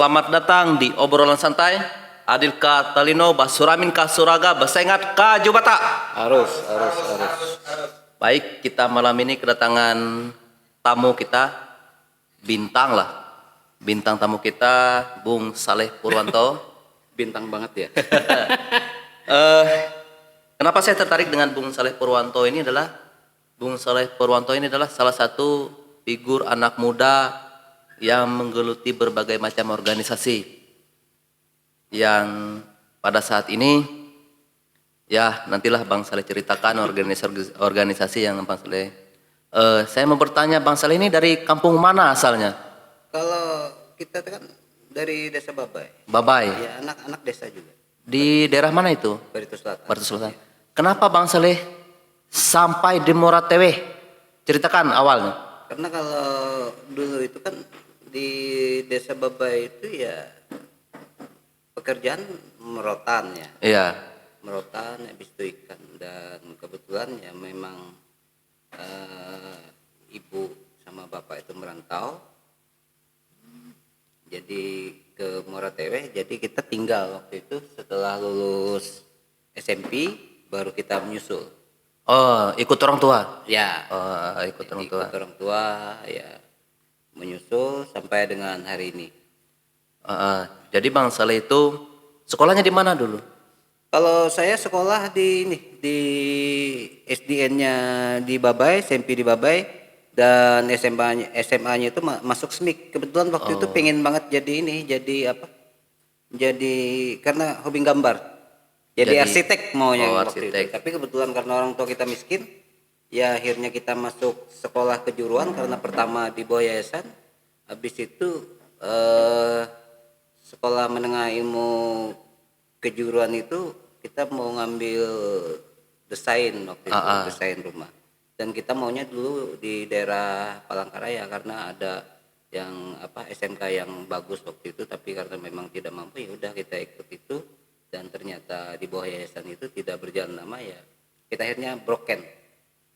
selamat datang di obrolan santai. Adil ka talino, basuramin ka suraga, basengat ka jubata. Harus. Baik, kita malam ini kedatangan tamu kita, bintang lah. Bintang tamu kita, Bung Saleh Purwanto. Bintang banget ya. Eh, Kenapa saya tertarik dengan Bung Saleh Purwanto ini adalah Bung Saleh Purwanto ini adalah salah satu figur anak muda yang menggeluti berbagai macam organisasi yang pada saat ini ya nantilah Bang Saleh ceritakan organisasi yang Bang Saleh. Saya mau bertanya Bang Saleh ini dari kampung mana asalnya? Kalau kita kan dari Desa Babai. Babai. Ya, anak-anak desa juga. Di daerah mana itu? Barito Selatan. Barito Selatan. Kenapa Bang Saleh sampai di Moratewe? Ceritakan awalnya. Karena kalau dulu itu kan di Desa Babai itu ya pekerjaan merotan ya. Iya. Merotan habis itu ikan, dan kebetulan ya memang ibu sama bapak itu merantau. Jadi ke Moratewe, jadi kita tinggal waktu itu setelah lulus SMP baru kita menyusul. Oh, ikut orang tua. Ya. Oh, ikut orang tua. Ikut orang tua ya, menyusul sampai dengan hari ini. Jadi Bang Saleh itu sekolahnya di mana dulu? Kalau saya sekolah di ini di SDN-nya di Babai, SMP di Babai, dan SMA-nya itu masuk SMIK. Kebetulan waktu itu pengen banget jadi apa? Jadi karena hobi gambar. Jadi arsitek maunya waktu itu. Tapi kebetulan karena orang tua kita miskin, ya akhirnya kita masuk sekolah kejuruan karena pertama di bawah yayasan. Habis itu sekolah menengah ilmu kejuruan itu kita mau ngambil desain waktu itu, desain rumah. Dan kita maunya dulu di daerah Palangkaraya karena ada yang apa SMK yang bagus waktu itu, tapi karena memang tidak mampu ya udah kita ikut itu, dan ternyata di bawah yayasan itu tidak berjalan lama ya kita akhirnya broken.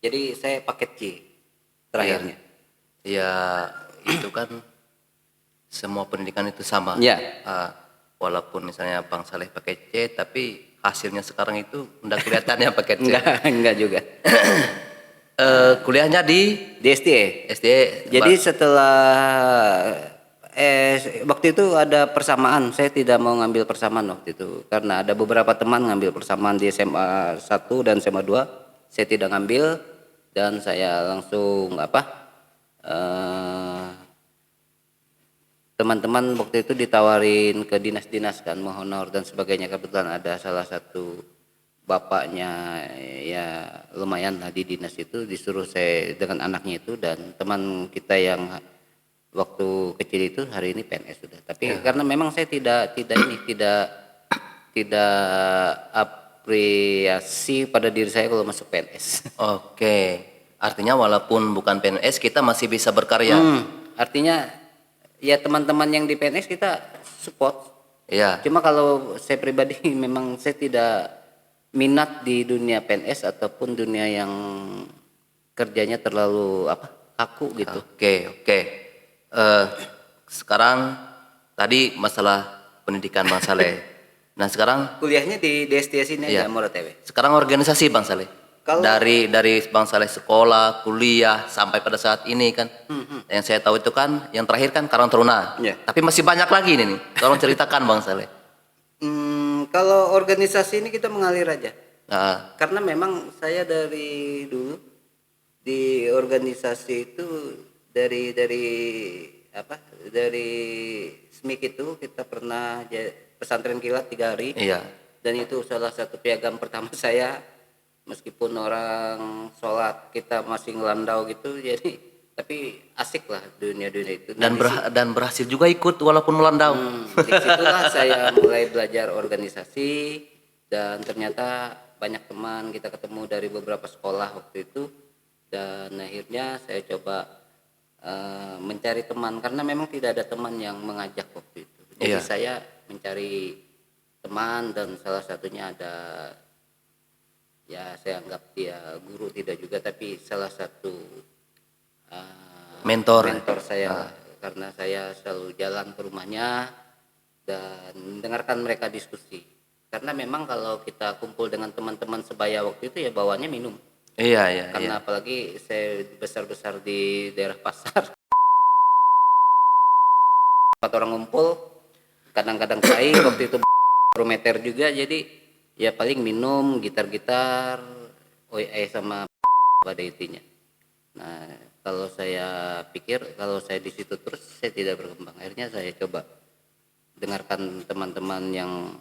Jadi saya paket C terakhirnya. Ya itu kan semua pendidikan itu sama. Ya. Walaupun misalnya Bang Saleh pakai C, tapi hasilnya sekarang itu udah kelihatannya pakai C. Enggak juga. Kuliahnya di SDE. Jadi setelah waktu itu ada persamaan, saya tidak mau ngambil persamaan waktu itu karena ada beberapa teman ngambil persamaan di SMA 1 dan SMA 2. Saya tidak ngambil dan saya langsung teman-teman waktu itu ditawarin ke dinas-dinas kan, mau honor dan sebagainya. Kebetulan ada salah satu bapaknya ya lumayan lah di dinas itu, disuruh saya dengan anaknya itu, dan teman kita yang waktu kecil itu hari ini PNS sudah. Tapi karena memang saya tidak apresiasi pada diri saya kalau masuk PNS. Oke. Artinya walaupun bukan PNS kita masih bisa berkarya. Artinya ya teman-teman yang di PNS kita support. Iya. Cuma kalau saya pribadi memang saya tidak minat di dunia PNS ataupun dunia yang kerjanya terlalu kaku gitu. Oke. Sekarang tadi masalah pendidikan Bang Saleh. Nah sekarang Kuliahnya di DSTS ini aja, Moratewe. sekarang organisasi Bang Saleh. Dari Bang Saleh sekolah, kuliah sampai pada saat ini kan. Yang saya tahu itu kan yang terakhir kan Karang Taruna. Tapi masih banyak lagi nih. Tolong ceritakan Bang Saleh. Kalau organisasi ini kita mengalir aja. Karena memang saya dari dulu di organisasi itu dari SMIK itu kita pernah pesantren kilat 3 hari. Iya. Dan itu salah satu piagam pertama saya, meskipun orang sholat kita masih ngelandau gitu, jadi tapi asik lah dunia itu. Dan berhasil juga ikut walaupun melandau. Disitulah saya mulai belajar organisasi, dan ternyata banyak teman kita ketemu dari beberapa sekolah waktu itu, dan akhirnya saya coba mencari teman karena memang tidak ada teman yang mengajak waktu itu. Jadi saya mencari teman, dan salah satunya ada, ya saya anggap dia guru tidak juga, tapi salah satu mentor saya, karena saya selalu jalan ke rumahnya dan dengarkan mereka diskusi. Karena memang kalau kita kumpul dengan teman-teman sebaya waktu itu ya bawaannya minum. Iya, iya, iya. Karena apalagi saya besar-besar di daerah pasar. Empat orang ngumpul, kadang-kadang cair waktu itu meter juga, jadi ya paling minum, gitar-gitar, sama pada intinya. Nah, kalau saya pikir kalau saya di situ terus saya tidak berkembang. Akhirnya saya coba dengarkan teman-teman yang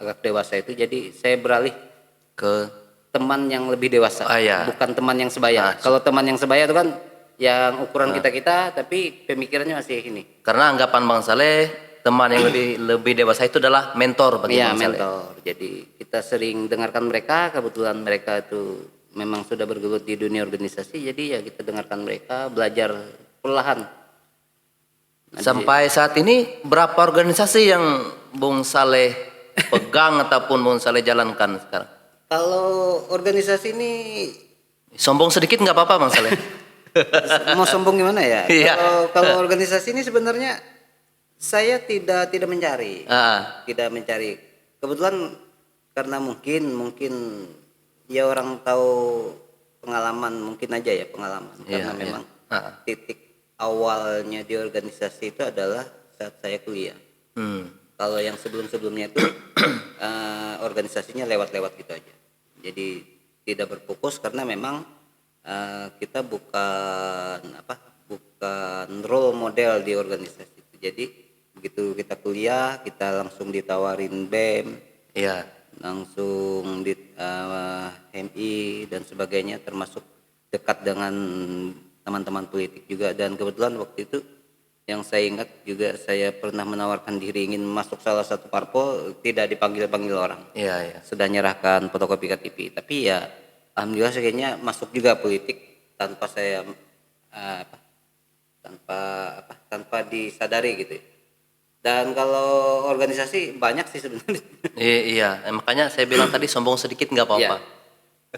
agak dewasa itu, jadi saya beralih Ke teman yang lebih dewasa, ya. bukan teman yang sebaya. Kalau teman yang sebaya itu kan yang ukuran kita tapi pemikirannya masih ini. Karena anggapan Bang Saleh, teman yang lebih dewasa itu adalah mentor bagi Iya, Bang Saleh. mentor. Jadi kita sering dengarkan mereka, kebetulan mereka itu memang sudah bergelut di dunia organisasi, jadi ya kita dengarkan mereka, belajar perlahan. Sampai saat ini berapa organisasi yang Bung Saleh pegang ataupun Bung Saleh jalankan sekarang? Kalau organisasi ini Sombong sedikit nggak apa-apa Bang Saleh. mau sombong gimana ya? Iya. Kalau organisasi ini sebenarnya saya tidak mencari. Tidak mencari. Kebetulan karena mungkin ya orang tahu pengalaman, mungkin aja ya pengalaman. Karena memang titik awalnya di organisasi itu adalah saat saya kuliah. Kalau yang sebelumnya itu organisasinya lewat-lewat gitu aja. Jadi tidak berfokus karena memang kita bukan role model di organisasi itu. Jadi begitu kita kuliah kita langsung ditawarin BEM, Iya. langsung di MI dan sebagainya, termasuk dekat dengan teman-teman politik juga. Dan kebetulan waktu itu yang saya ingat juga saya pernah menawarkan diri ingin masuk salah satu parpol, tidak dipanggil orang. Iya, iya. Sudah nyerahkan fotokopi KTP, tapi ya alhamdulillah kayaknya masuk juga politik tanpa saya tanpa disadari gitu. Dan kalau organisasi banyak sih sebenarnya. Iya, makanya saya bilang tadi sombong sedikit nggak apa-apa.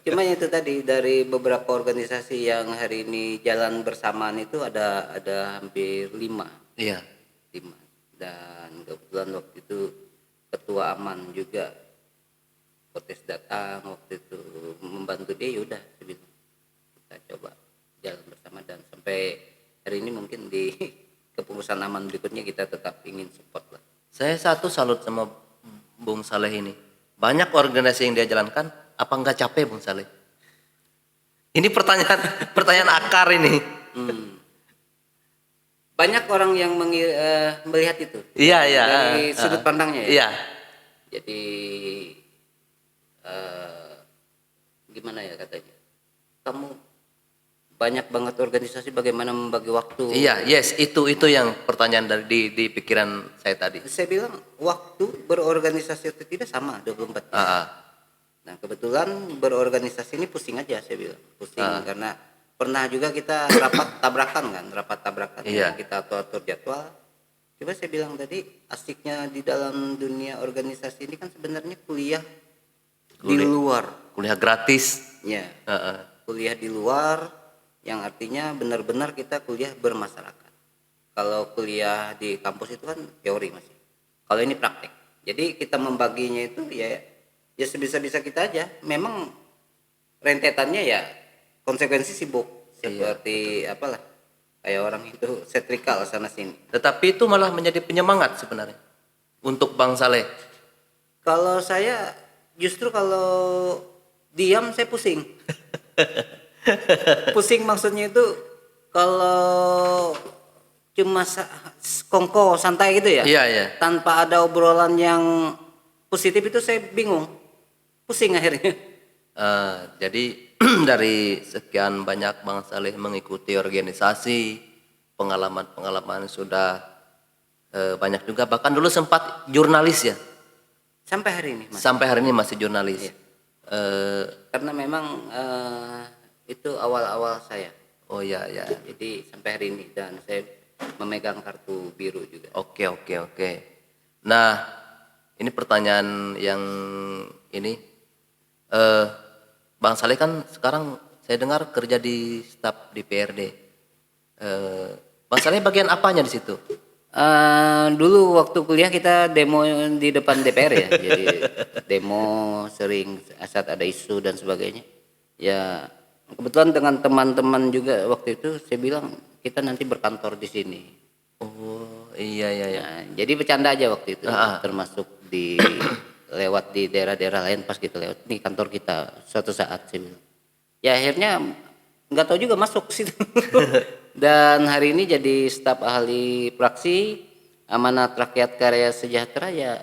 Cuma itu tadi dari beberapa organisasi yang hari ini jalan bersamaan itu ada hampir 5. Iya. 5. Dan kebetulan waktu itu ketua aman juga protes datang waktu itu membantu dia, yaudah kita coba jalan bersama dan sampai hari ini mungkin di kepengurusan aman berikutnya kita tetap ingin support lah. Saya satu salut sama Bung Saleh ini. Banyak organisasi yang dia jalankan, apa nggak capek Bung Saleh? Ini pertanyaan akar ini. Banyak orang yang melihat itu. Iya, iya. Dari sudut pandangnya ya. Iya. Jadi gimana ya katanya? Kamu banyak banget organisasi, bagaimana membagi waktu? Iya, yes, itu yang pertanyaan dari di pikiran saya tadi. Saya bilang waktu berorganisasi itu tidak sama 24 jam. Nah, kebetulan berorganisasi ini pusing aja, saya bilang. Pusing karena pernah juga kita rapat tabrakan Iya. Kita atur jadwal. Coba saya bilang tadi, asiknya di dalam dunia organisasi ini kan sebenarnya kuliah di luar. Kuliah gratis. Ya. Kuliah di luar yang artinya benar-benar kita kuliah bermasyarakat. Kalau kuliah di kampus itu kan teori masih. Kalau ini praktek. Jadi kita membaginya itu ya sebisa-bisa kita aja. Memang rentetannya ya konsekuensi sibuk seperti apalah, kayak orang itu setrikal sana sini. Tetapi itu malah menjadi penyemangat sebenarnya untuk Bang Saleh. Kalau saya justru kalau diam saya pusing. Pusing maksudnya itu kalau cuma kongko santai gitu ya. Iya, iya. Tanpa ada obrolan yang positif itu saya bingung. Pusing akhirnya. Jadi dari sekian banyak Bang Saleh mengikuti organisasi, pengalaman sudah banyak juga. Bahkan dulu sempat jurnalis ya. Sampai hari ini Mas. Sampai hari ini masih jurnalis. Iya. Karena memang itu awal-awal saya. Oh ya, ya. Jadi sampai hari ini dan saya memegang kartu biru juga. Oke. Nah, ini pertanyaan yang ini, Bang Saleh kan sekarang saya dengar kerja di staf di PRD. Bang Saleh bagian apanya di situ? Dulu waktu kuliah kita demo di depan DPR ya, jadi demo sering saat ada isu dan sebagainya. Ya kebetulan dengan teman-teman juga waktu itu saya bilang kita nanti berkantor di sini. Oh, iya iya iya. Nah, jadi bercanda aja waktu itu, Ah, ah. termasuk di lewat di daerah-daerah lain pas kita lewat di kantor kita suatu saat saya bilang. Ya akhirnya nggak tahu juga masuk ke situ. Dan hari ini jadi staf ahli praksi Amanat Rakyat Karya Sejahtera ya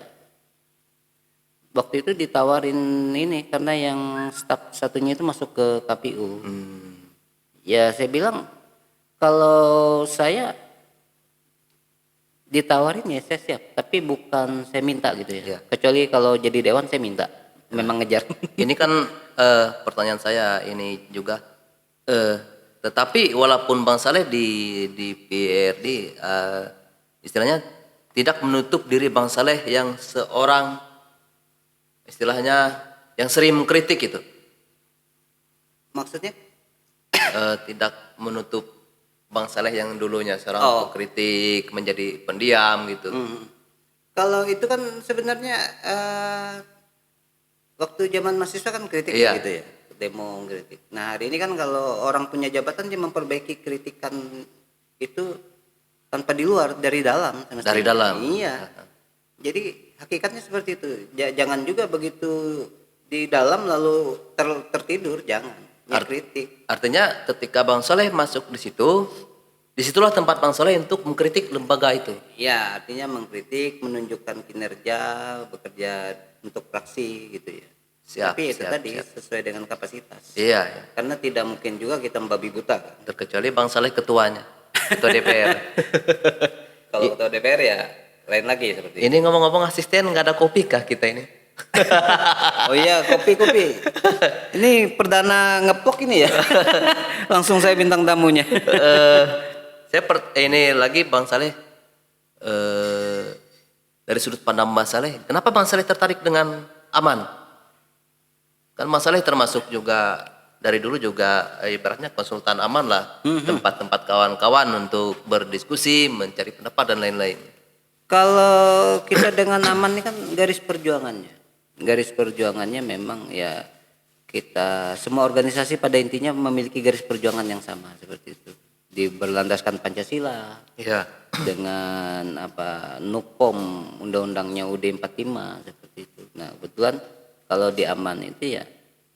waktu itu ditawarin ini karena yang staf satunya itu masuk ke KPU. Ya saya bilang kalau saya ditawarin ya saya siap, tapi bukan saya minta gitu ya. Iya. Kecuali kalau jadi dewan saya minta. Memang ngejar. Ini kan pertanyaan saya ini juga tetapi walaupun Bang Saleh di PRD istilahnya tidak menutup diri Bang Saleh yang seorang istilahnya yang sering mengkritik itu. Maksudnya? Tidak menutup Bang Saleh yang dulunya seorang Oh. pengkritik menjadi pendiam gitu. Kalau itu kan sebenarnya waktu zaman mahasiswa kan kritik Iya. gitu ya, demo kritik. Nah hari ini kan kalau orang punya jabatan dia memperbaiki kritikan itu tanpa di luar, dari dalam. Semestinya. Dari dalam. Iya. Jadi hakikatnya seperti itu. Jangan juga begitu di dalam lalu tertidur, jangan. Kritik. Artinya ketika Bang Saleh masuk di situ, disitulah tempat Bang Saleh untuk mengkritik lembaga itu. Ya artinya mengkritik, menunjukkan kinerja, bekerja untuk praksi gitu ya. Siap, Tapi itu siap, tadi siap. sesuai dengan kapasitas. Iya, iya. Karena tidak mungkin juga kita membabi buta kan. Terkecuali Bang Saleh ketuanya, ketua DPR. Kalau ketua DPR ya lain lagi seperti itu. Ini ngomong-ngomong asisten nggak ada kopi kah kita ini? Oh iya, kopi. Ini perdana ngepok ini ya. Langsung saya bintang tamunya. Ini lagi Bang Saleh dari sudut pandang Bang Saleh, kenapa Bang Saleh tertarik dengan aman? Kan Bang Saleh termasuk juga dari dulu juga ibaratnya konsultan aman lah, tempat-tempat kawan-kawan untuk berdiskusi, mencari pendapat dan lain-lain. Kalau kita dengan aman ini kan garis perjuangannya. Garis perjuangannya memang ya kita semua organisasi pada intinya memiliki garis perjuangan yang sama seperti itu. Berlandaskan Pancasila. Iya. Dengan Nukom undang-undangnya UUD 45 seperti itu. Nah, kebetulan kalau di aman itu ya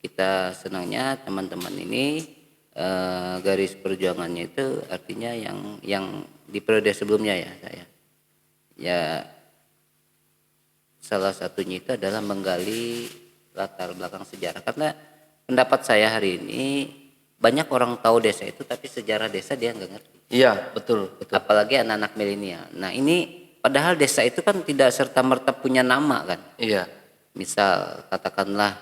kita senangnya teman-teman ini garis perjuangannya itu artinya yang di periode sebelumnya ya saya. Ya salah satunya itu adalah menggali latar belakang sejarah karena pendapat saya hari ini banyak orang tahu desa itu tapi sejarah desa dia nggak ngerti. Iya, betul. Apalagi anak-anak milenial. Nah ini padahal desa itu kan tidak serta merta punya nama kan. Iya. Misal katakanlah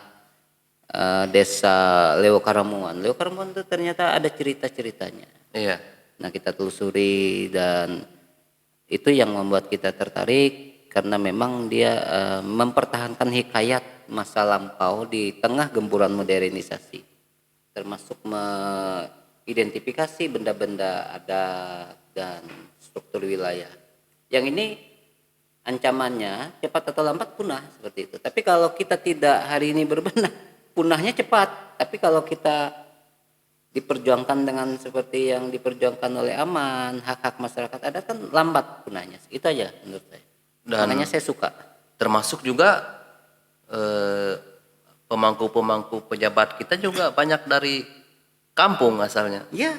desa Leo Karamuan. Leo Karamuan itu ternyata ada cerita-ceritanya. Iya. Nah kita telusuri dan itu yang membuat kita tertarik karena memang dia mempertahankan hikayat masa lampau di tengah gempuran modernisasi, termasuk mengidentifikasi benda-benda adat dan struktur wilayah. Yang ini ancamannya cepat atau lambat punah seperti itu. Tapi kalau kita tidak hari ini berbenah, punahnya cepat. Tapi kalau kita diperjuangkan dengan seperti yang diperjuangkan oleh aman, hak-hak masyarakat adat kan lambat punahnya. Itu aja menurut saya. Dan Makanya saya suka. termasuk juga pemangku-pemangku pejabat kita juga banyak dari kampung asalnya. Ya,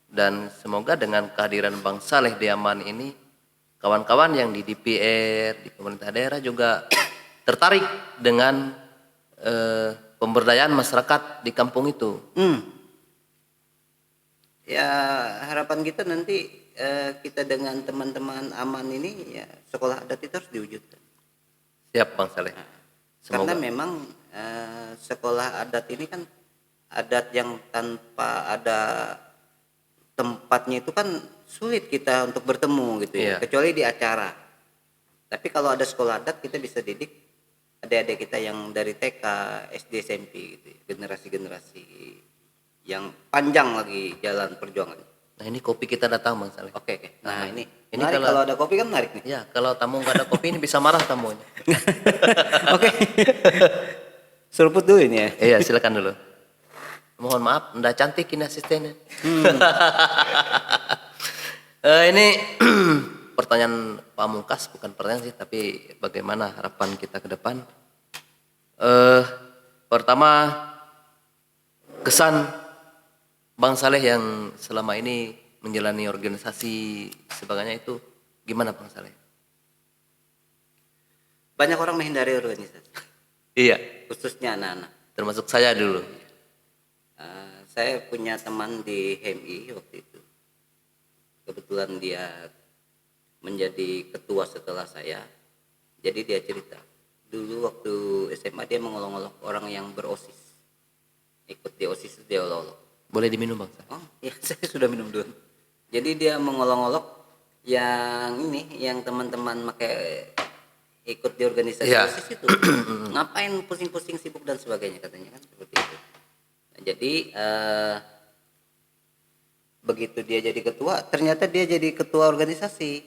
Dan semoga dengan kehadiran Bang Saleh di Aman ini, kawan-kawan yang di DPR, di pemerintah daerah juga tertarik dengan pemberdayaan masyarakat di kampung itu. ya harapan kita nanti kita dengan teman-teman aman ini ya sekolah adat itu harus diwujudkan. Siap Bang Saleh. Karena Semoga. memang sekolah adat ini kan adat yang tanpa ada tempatnya itu kan sulit kita untuk bertemu gitu ya, Iya. kecuali di acara. Tapi kalau ada sekolah adat kita bisa didik adik-adik kita yang dari TK, SD, SMP gitu ya, generasi-generasi yang panjang lagi jalan perjuangan. Nah ini kopi kita datang Bang Saleh. Oke. Nah ini Ini Menarik, kalau kalau ada kopi kan menarik nih. ya kalau tamu nggak ada kopi ini bisa marah tamunya. Oke. Seruput dulu ini ya. Iya, silakan dulu. Mohon maaf, ndak cantik ini asistennya. Ini pertanyaan pamungkas, bukan pertanyaan sih, tapi bagaimana harapan kita ke depan. Pertama, kesan Bang Saleh yang selama ini menjalani organisasi sebagainya itu gimana Bang Saleh? Banyak orang menghindari organisasi, Iya, khususnya anak-anak. termasuk saya dulu. Saya punya teman di HMI waktu itu. Kebetulan dia menjadi ketua setelah saya. Jadi dia cerita, dulu waktu SMA dia mengolok-olok orang yang berosis. Ikut di OSIS dia olok-olok. Boleh diminum Bang Saleh? Oh iya, saya sudah minum dulu. Jadi dia mengolok-olok yang ini, yang teman-teman pakai ikut di organisasi Iya. OSIS itu. Ngapain pusing-pusing sibuk dan sebagainya katanya kan seperti itu. Nah, jadi begitu dia jadi ketua, ternyata dia jadi ketua organisasi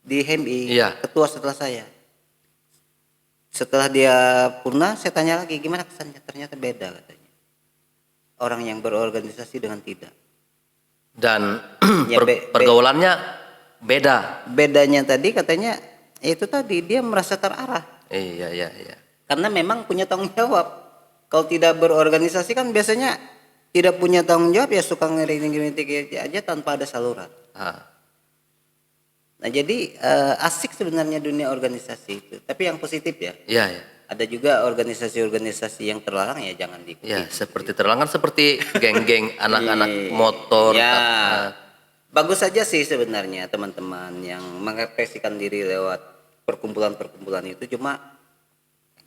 di HMI, Iya. ketua setelah saya. Setelah dia purna, saya tanya lagi gimana kesannya, ternyata beda katanya. Orang yang berorganisasi dengan tidak. Dan Ya, pergaulannya beda. bedanya tadi katanya itu tadi dia merasa terarah Iya, iya, iya. karena memang punya tanggung jawab. Kalau tidak berorganisasi kan biasanya tidak punya tanggung jawab, ya suka ngeritik aja tanpa ada saluran. Ah, Nah jadi asik sebenarnya dunia organisasi itu, tapi yang positif ya. iya, iya. Ada juga organisasi-organisasi yang terlarang, ya jangan diikuti. Ya, seperti terlangan seperti geng-geng anak-anak Iya. motor. Ya, ah, bagus saja sih sebenarnya teman-teman yang mengekspresikan diri lewat perkumpulan-perkumpulan itu, cuma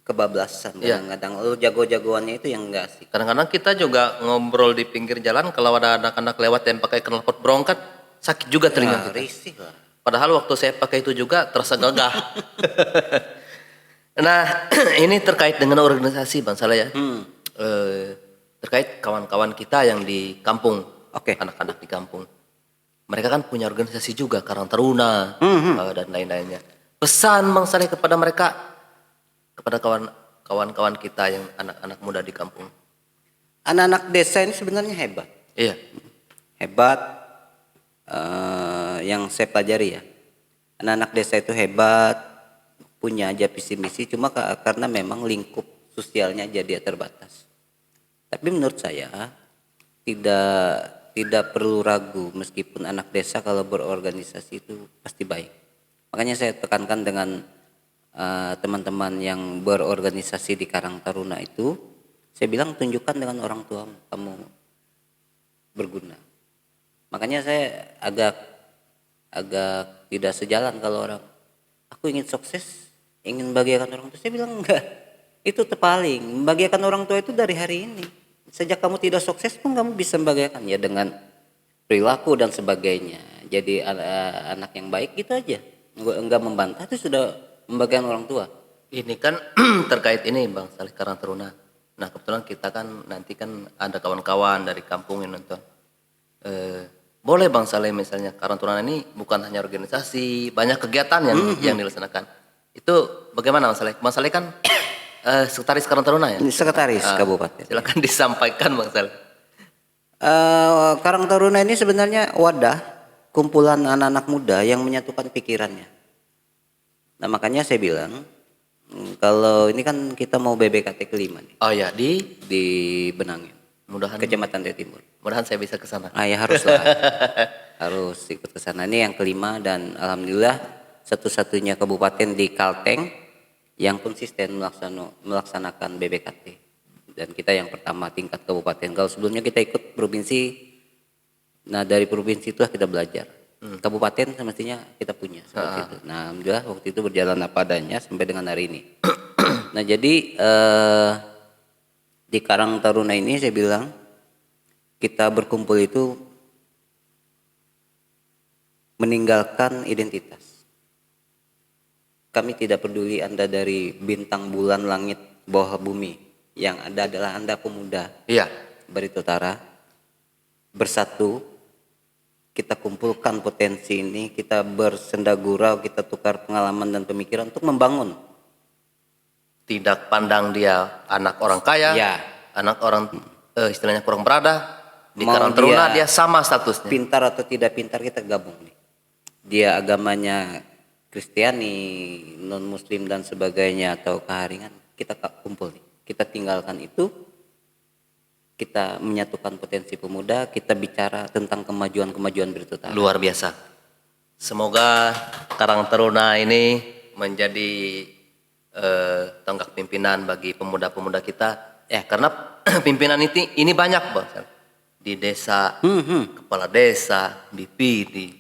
kebablasan Iya. kadang-kadang. Lu jago-jagoannya itu yang enggak asik. Kadang-kadang kita juga ngobrol di pinggir jalan kalau ada anak-anak lewat yang pakai knalpot berongkat, sakit juga telinga Ya, kita. risih lah. Padahal waktu saya pakai itu juga terasa gagah. Nah, ini terkait dengan organisasi Bang Saleh ya. Terkait kawan-kawan kita yang di kampung, Oke. anak-anak di kampung. Mereka kan punya organisasi juga, Karang Taruna dan lain-lainnya. Pesan Bang Saleh kepada mereka, kepada kawan-kawan kita yang anak-anak muda di kampung. Anak-anak desa ini sebenarnya hebat. Iya, Hebat, yang saya pelajari ya. Anak-anak desa itu hebat, punya aja visi misi, cuma karena memang lingkup sosialnya jadi terbatas. Tapi menurut saya tidak perlu ragu, meskipun anak desa kalau berorganisasi itu pasti baik. Makanya saya tekankan dengan teman-teman yang berorganisasi di Karang Taruna itu, saya bilang tunjukkan dengan orang tua kamu berguna. Makanya saya agak tidak sejalan kalau orang, aku ingin sukses, ingin bahagiakan orang tua. Saya bilang enggak, itu terpaling. Membahagiakan orang tua itu dari hari ini. Sejak kamu tidak sukses pun kamu bisa membahagiakan, ya dengan perilaku dan sebagainya. Jadi anak yang baik gitu aja, enggak membantah, itu sudah membahagiakan orang tua. ini kan terkait ini Bang Saleh Karang Taruna. Nah kebetulan kita kan nanti kan ada kawan-kawan dari kampung yang nonton. Boleh Bang Saleh misalnya Karang Taruna ini bukan hanya organisasi, banyak kegiatan yang dilaksanakan. Itu bagaimana Bang Saleh? Bang Saleh kan sekretaris Karang Taruna ya? Ini sekretaris Ah, kabupaten. Silakan disampaikan Bang Saleh. Karang Taruna ini sebenarnya wadah kumpulan anak-anak muda yang menyatukan pikirannya. Nah makanya saya bilang, kalau ini kan kita mau BBKT kelima nih, Oh ya, di Benangin, mudahan Kecamatan Ria Timur. mudahan saya bisa ke sana. Ya harus lah, harus ikut ke sana. Ini yang kelima, dan alhamdulillah satu-satunya kabupaten di Kalteng yang konsisten melaksanakan BBKT. Dan kita yang pertama tingkat kabupaten. Kalau sebelumnya kita ikut provinsi, nah dari provinsi itulah kita belajar. Kabupaten semestinya kita punya seperti itu. Nah alhamdulillah waktu itu berjalan apa adanya sampai dengan hari ini. Nah jadi di Karang Taruna ini saya bilang, kita berkumpul itu meninggalkan identitas. Kami tidak peduli Anda dari bintang, bulan, langit, bawah bumi. Yang ada adalah Anda pemuda Iya. Barito Utara, bersatu kita kumpulkan potensi ini, kita bersendagurau, kita tukar pengalaman dan pemikiran untuk membangun. Tidak pandang dia anak orang kaya, Ya. anak orang istilahnya kurang berada. Di Mau Karang Taruna dia dia sama statusnya. Pintar atau tidak pintar kita gabung nih. Dia agamanya Kristiani, non Muslim dan sebagainya atau keharingan, kita kumpul nih. Kita tinggalkan itu, kita menyatukan potensi pemuda, kita bicara tentang kemajuan-kemajuan bertutur. Luar biasa. Semoga Karang Taruna ini menjadi tonggak pimpinan bagi pemuda-pemuda kita. Ya. Karena pimpinan ini banyak, Bang. Di desa, kepala desa, di PD,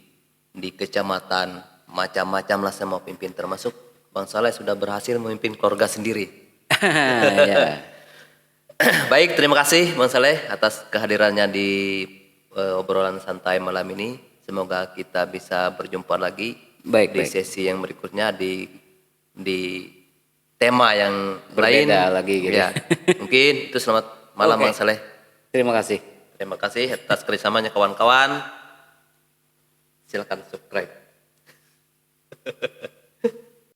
di kecamatan, macam-macam lah saya mau pimpin. Termasuk Bang Saleh sudah berhasil memimpin keluarga sendiri. Ya. Baik, terima kasih Bang Saleh atas kehadirannya di obrolan santai malam ini. Semoga kita bisa berjumpa lagi Baik, di baik. sesi yang berikutnya di tema yang Berbeda lain. lagi gitu. Ya, mungkin itu selamat malam Oke. Bang Saleh. Terima kasih. Terima kasih atas kerjasamanya kawan-kawan. Silakan subscribe.